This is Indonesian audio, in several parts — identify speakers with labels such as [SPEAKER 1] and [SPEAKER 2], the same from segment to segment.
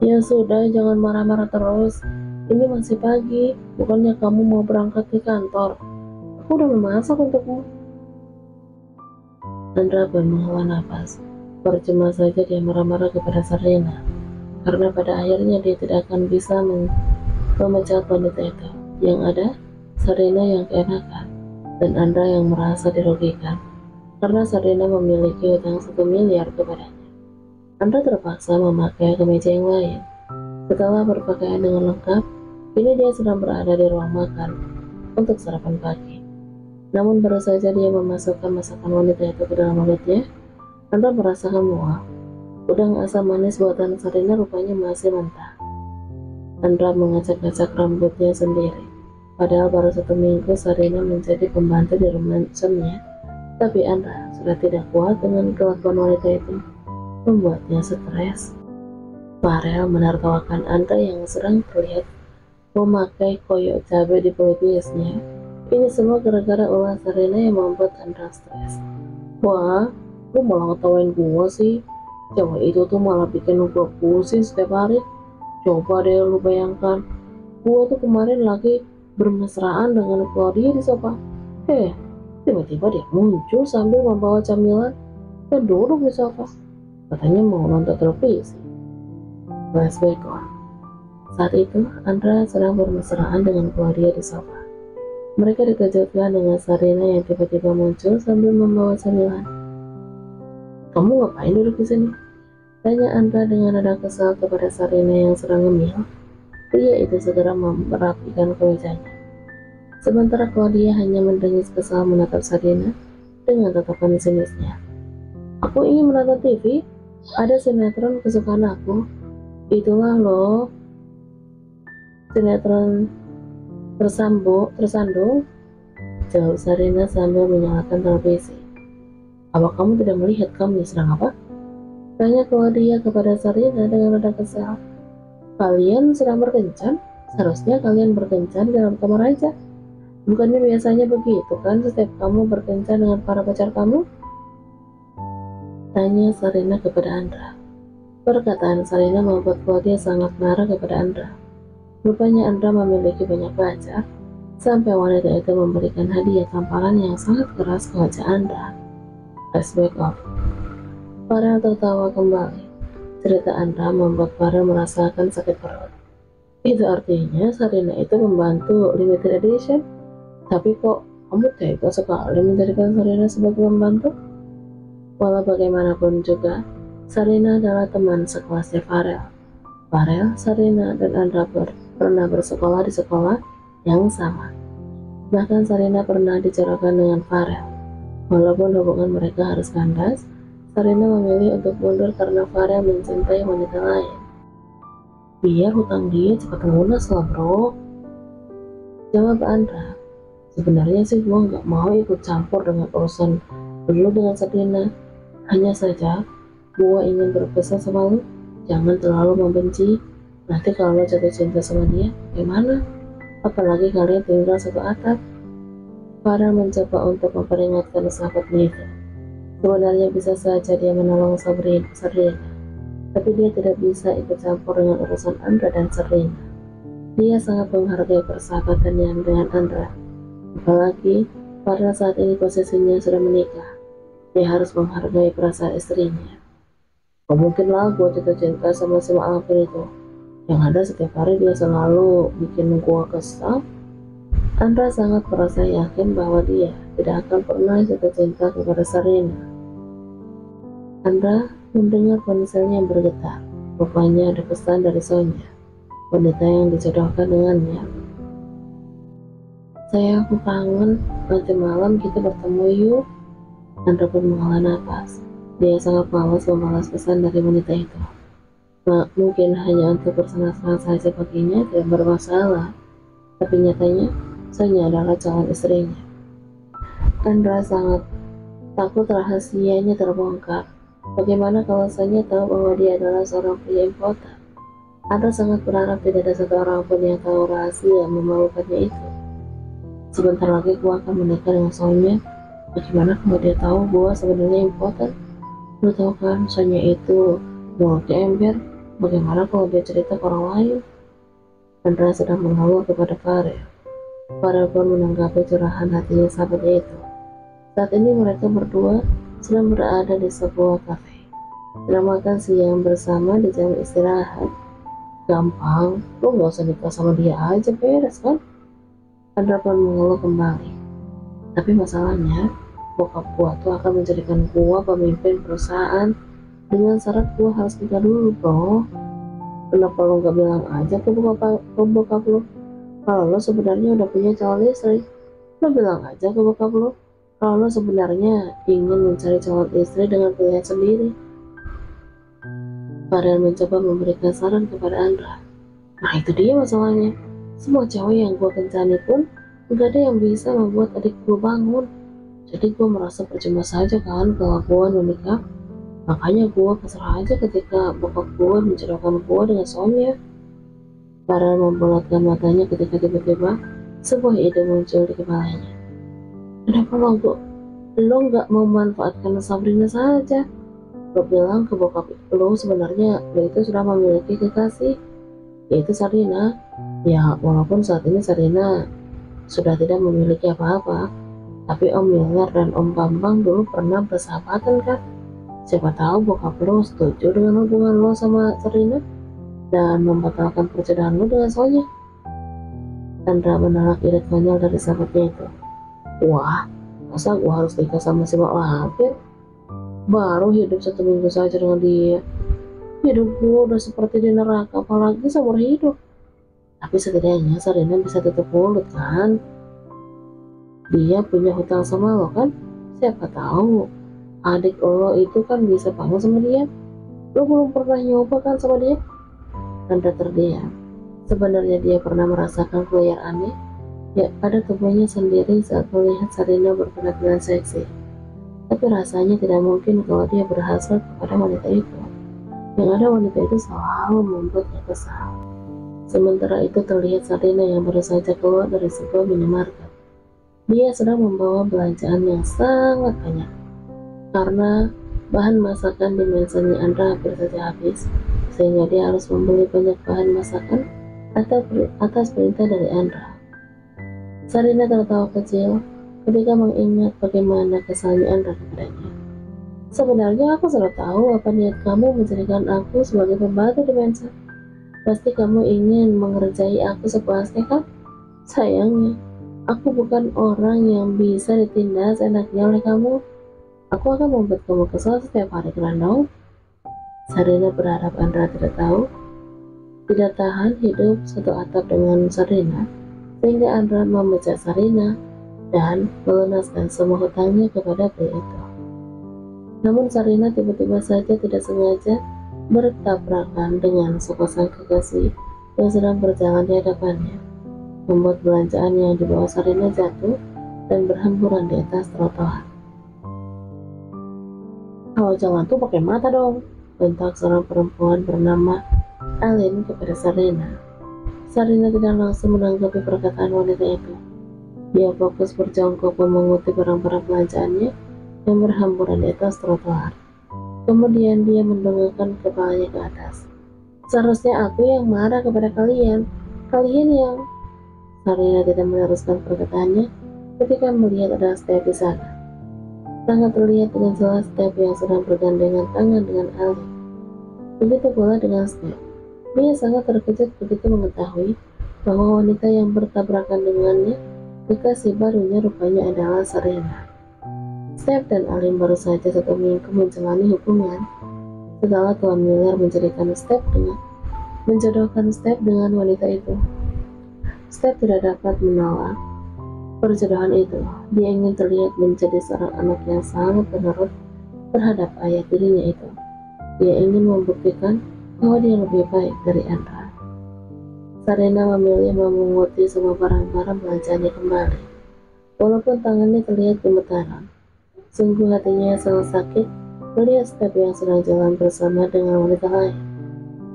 [SPEAKER 1] Ya sudah, jangan marah-marah terus. Ini masih pagi, bukannya kamu mau berangkat ke kantor. Aku udah memasak untukmu. Andra pun menghela nafas. Percuma saja dia marah-marah kepada Serena, karena pada akhirnya dia tidak akan bisa memecat wanita itu. Yang ada, Serena yang keenakan, dan Andra yang merasa dirugikan, karena Serena memiliki hutang 1 miliar kepadanya. Andra terpaksa memakai kemeja yang lain. Setelah berpakaian dengan lengkap, kini dia sedang berada di ruang makan untuk sarapan pagi. Namun baru saja dia memasukkan masakan wanita itu ke dalam mulutnya, Andra merasakan mual. Udang asam manis buatan Sarina rupanya masih mentah. Andra mengacak-acak rambutnya sendiri. Padahal baru 1 minggu Sarina menjadi pembantu di rumah suaminya, tapi Andra sudah tidak kuat dengan kelakuan wanita itu, membuatnya stres. Farel menertawakan Andra yang sedang terlihat memakai koyok cabai di pelipisnya. Ini semua gara-gara ulah Serena yang membuat Andra stres. Wah, lu malah ngetawain gua sih. Cewek itu tuh malah bikin gua pusing setiap hari. Coba deh lu bayangkan, gua tuh kemarin lagi bermesraan dengan Claudia di sofa. Tiba-tiba dia muncul sambil membawa camilan dan duduk di sofa. Katanya mau nonton televisi. Flashback on. Saat itu, Andra sedang bermesraan dengan Claudia di sofa. Mereka dikejutkan dengan Sarina yang tiba-tiba muncul sambil membawa camilan. Kamu ngapain duduk di sini? Tanya Andra dengan nada kesal kepada Sarina yang sedang ngemil. Pria itu segera merapikan kemejanya. Sementara Claudia hanya mendengis kesal menatap Sarina dengan tatapan sinisnya. Aku ingin menonton TV. Ada sinetron kesukaan aku. Itulah loh. Sinetron tersandung, jawab Sarina sambil menyalakan televisi. Apa kamu tidak melihat kami sedang apa? Tanya Claudia kepada Sarina dengan nada kesal. Kalian sedang berkencan? Seharusnya kalian berkencan dalam kamar aja. Bukannya biasanya begitu kan setiap kamu berkencan dengan para pacar kamu? Tanya Sarina kepada Andra. Perkataan Sarina membuat Claudia sangat marah kepada Andra. Rupanya Andra memiliki banyak pacar, sampai wanita itu memberikan hadiah tamparan yang sangat keras ke wajah Andra. Flashback off. Farel tertawa kembali. Cerita Andra membuat Farel merasakan sakit perut. Itu artinya Sarina itu membantu limited edition? Tapi kok kamu tega sekali menjadikan Sarina sebagai pembantu? Walau bagaimanapun juga, Sarina adalah teman sekelasnya Farel. Farel, Sarina, dan Andra pernah bersekolah di sekolah yang sama. Bahkan Sarina pernah dicerahkan dengan Farel. Walaupun hubungan mereka harus kandas, Sarina memilih untuk mundur karena Farel mencintai wanita lain. Biar hutang dia cepat lunas lah bro. Jawab Andra. Sebenarnya sih gue gak mau ikut campur dengan urusan lu dengan Sarina. Hanya saja gue ingin berpesan sama lu, jangan terlalu membenci. Nanti kalau lo jatuh cinta sama dia, gimana? Apalagi kalian tinggal satu atap. Farel mencoba untuk memperingatkan sahabatnya itu. Sebenarnya bisa saja dia menolong Sarina, tapi dia tidak bisa ikut campur dengan urusan Andra dan Sarina. Dia sangat menghargai persahabatannya dengan Andra. Apalagi pada saat ini posisinya sudah menikah. Dia harus menghargai perasaan istrinya. Gak mungkin lah gue jatuh cinta sama si Alvin itu. Yang ada setiap hari dia selalu bikin gue kesal. Andra sangat merasa yakin bahwa dia tidak akan pernah jatuh cinta kepada Sarina. Andra mendengar ponselnya bergetar. Rupanya ada pesan dari Sonya, wanita yang dijodohkan dengannya. Sayang, aku kangen. Nanti malam kita bertemu yuk. Andra pun menghela nafas. Dia sangat malas membalas pesan dari wanita itu. Mungkin hanya untuk bersenang-senang saja baginya tidak bermasalah. Tapi nyatanya, Sonya adalah calon istrinya. Andra sangat takut rahasianya terbongkar. Bagaimana kalau Sonya tahu bahwa dia adalah seorang pria impoten? Andra sangat berharap tidak ada satu orang pun yang tahu rahasia memalukannya itu. Sebentar lagi gua akan menikah dengan Sonya. Bagaimana kalau dia tahu gua sebenarnya impoten? Lu tahu kan, Sonya itu mulutnya ember. Bagaimana kalau dia cerita ke orang lain? Andra sedang mengeluh kepada Farel. Farel pun menanggapi curahan hatinya sahabatnya itu. Saat ini mereka berdua sedang berada di sebuah kafe, sedang makan siang bersama di jam istirahat. Gampang, lu gak usah nikah sama dia aja, beres kan? Andra pun mengeluh kembali. Tapi masalahnya, bokap gua tuh akan menjadikan gua pemimpin perusahaan dengan syarat gua harus nikah dulu, bro. Kenapa lo gak bilang aja ke bokap lo kalau lo sebenarnya udah punya calon istri? Lo bilang aja ke bokap lo kalau lo sebenarnya ingin mencari calon istri dengan pilihan sendiri. Farel mencoba memberikan saran kepada Andra. Nah itu dia masalahnya. Semua cewek yang gue kencani pun gak ada yang bisa membuat adik gue bangun. Jadi gue merasa percuma saja kan kalau gue menikah. Makanya gue pasrah aja ketika bokap gue menjodohkan gue dengan Sonia. Farel membulatkan matanya ketika tiba-tiba sebuah ide muncul di kepalanya. Kenapa lo gak memanfaatkan Sabrina saja? Lo bilang ke bokap lo sebenarnya lo itu sudah memiliki kekasih, yaitu Sarina. Ya walaupun saat ini Sarina sudah tidak memiliki apa-apa, tapi Om Milner dan Om Bambang dulu pernah bersahabatan kan? Siapa tahu bokap lo setuju dengan hubungan lo sama Sarina dan membatalkan perjodohan lo dengan Sonya. Andra menolak ide konyol dari sahabatnya itu. Wah, masa gua harus nikah sama si Mak Lampir? Baru hidup 1 minggu saja dengan dia. Hidup gua udah seperti di neraka, apalagi seumur hidup. Tapi setidaknya Sarina bisa tutup mulut kan? Dia punya hutang sama lo kan? Siapa tahu adik lo itu kan bisa bangun sama dia. Lo belum pernah nyoba kan sama dia? Andra terdiam. Sebenarnya dia pernah merasakan keluar aneh ya pada tubuhnya sendiri saat melihat Sarina berpenampilan seksi. Tapi rasanya tidak mungkin kalau dia berhasil kepada wanita itu. Yang ada wanita itu selalu membuatnya kesal. Sementara itu terlihat Sarina yang baru saja keluar dari sebuah minimarket. Dia sedang membawa belanjaan yang sangat banyak. Karena bahan masakan di mensanya Andra hampir saja habis, sehingga dia harus membeli banyak bahan masakan atas perintah dari Andra. Sarina tertawa kecil ketika mengingat bagaimana kesalnya Andra kepadanya. Sebenarnya aku sudah tahu apa niat kamu menjadikan aku sebagai pembantu di Mensa. Pasti kamu ingin mengerjai aku sepuasnya kan? Sayangnya, aku bukan orang yang bisa ditindas enaknya oleh kamu. Aku akan membuat kamu kesal setiap hari dong. Sarina berharap Andra tidak tahan hidup satu atap dengan Sarina, sehingga Andra memecat Sarina dan melunaskan semua hutangnya kepada pria itu. Namun Sarina tiba-tiba saja tidak sengaja bertabrakan dengan sepasang kekasih yang sedang berjalan di hadapannya, membuat belanjaan yang dibawa Sarina jatuh dan berhamburan di atas trotoar. Kalau jalan tuh pakai mata dong, bentak seorang perempuan bernama Alin kepada Sarina. Sarina tidak langsung menanggapi perkataan wanita itu. Dia fokus berjongkok memunguti barang-barang belanjaannya yang berhamburan di atas trotoar. Kemudian dia mendongakkan kepalanya ke atas. Seharusnya aku yang marah kepada kalian yang... Sarina tidak meneruskan perkataannya ketika melihat ada Steph di sana. Sangat terlihat dengan jelas Steph yang sedang bergandengan tangan dengan Ali. Begitu pula dengan Steph. Dia sangat terkejut begitu mengetahui bahwa wanita yang bertabrakan dengannya, kekasih barunya rupanya adalah Sarina. Steph dan Alim baru saja 1 minggu menjalani hubungan setelah Tuan Miller menjodohkan Steph dengan wanita itu. Steph tidak dapat menolak perjodohan itu. Dia ingin terlihat menjadi seorang anak yang sangat penurut terhadap ayah tirinya itu. Dia ingin membuktikan bahwa dia lebih baik dari Andra. Sarina memilih memunguti semua barang-barang belanjaannya kembali. Walaupun tangannya terlihat gemetaran, sungguh hatinya sangat sakit melihat Steph yang sedang jalan bersama dengan wanita lain.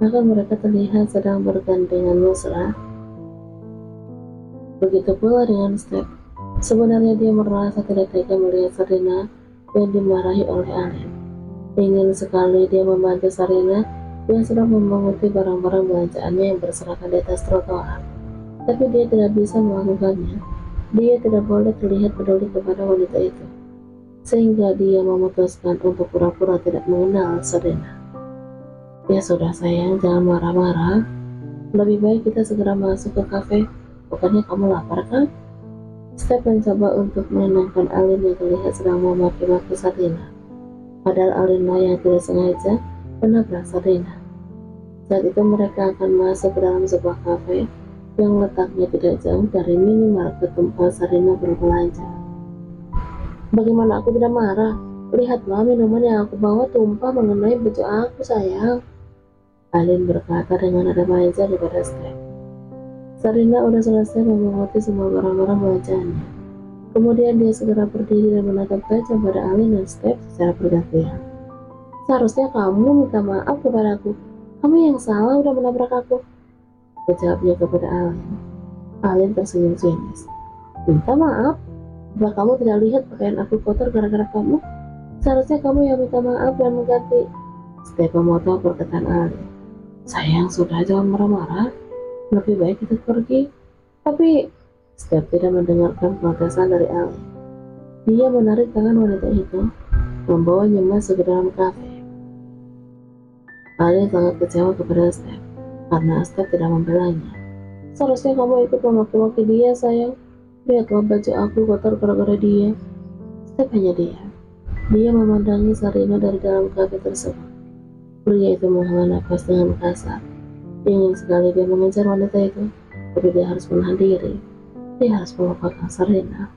[SPEAKER 1] Bahkan mereka terlihat sedang bergandengan mesra. Begitu pula dengan Steph. Sebenarnya dia merasa tidak tega melihat Sarina yang dimarahi oleh Alin. Ingin sekali dia membantu Sarina yang sedang memunguti barang-barang belanjaannya yang berserakan di atas trotoar. Tapi dia tidak bisa melakukannya. Dia tidak boleh terlihat peduli kepada wanita itu, sehingga dia memutuskan untuk pura-pura tidak mengenal Serena. Ya sudah sayang, jangan marah-marah. Lebih baik kita segera masuk ke kafe. Bukannya kamu lapar kan? Step mencoba untuk menenangkan Alin yang terlihat sedang memaki-maki Serena. Padahal Alina yang tidak sengaja menabrak Serena. Saat itu mereka akan masuk ke dalam sebuah kafe yang letaknya tidak jauh dari minimarket tempat Serena berbelanja. Bagaimana aku tidak marah? Lihatlah minuman yang aku bawa tumpah mengenai baju aku, sayang. Alin berkata dengan nada manja kepada Steph. Serena udah selesai memunguti semua barang-barang belanjaannya. Kemudian dia segera berdiri dan menatap tajam pada Alin dan Steph secara bergantian. Seharusnya kamu minta maaf kepadaku. Kamu yang salah udah menabrak aku. Ucapnya kepada Alin. Alin tersenyum sinis. Minta maaf? Apa kamu tidak lihat pakaian aku kotor gara-gara kamu? Seharusnya kamu yang minta maaf dan mengganti. Steph memotong perkataan Alin. Sayang, sudah, jangan marah-marah. Lebih baik kita pergi. Tapi Steph tidak mendengarkan protesan dari Alin. Dia menarik tangan wanita itu, membawanya masuk ke dalam kafe. Alin sangat kecewa kepada Steph, karena Steph tidak membelanya. Seharusnya kamu ikut memaki-maki dia, sayang. Lihatlah baju aku kotor gara-gara dia. Steph hanya diam. Dia memandangi Serena dari dalam kafe tersebut. Pria itu menghela nafas dengan kasar. Ingin sekali dia mengejar wanita itu, tapi dia harus menahan diri. Dia harus melupakan Serena.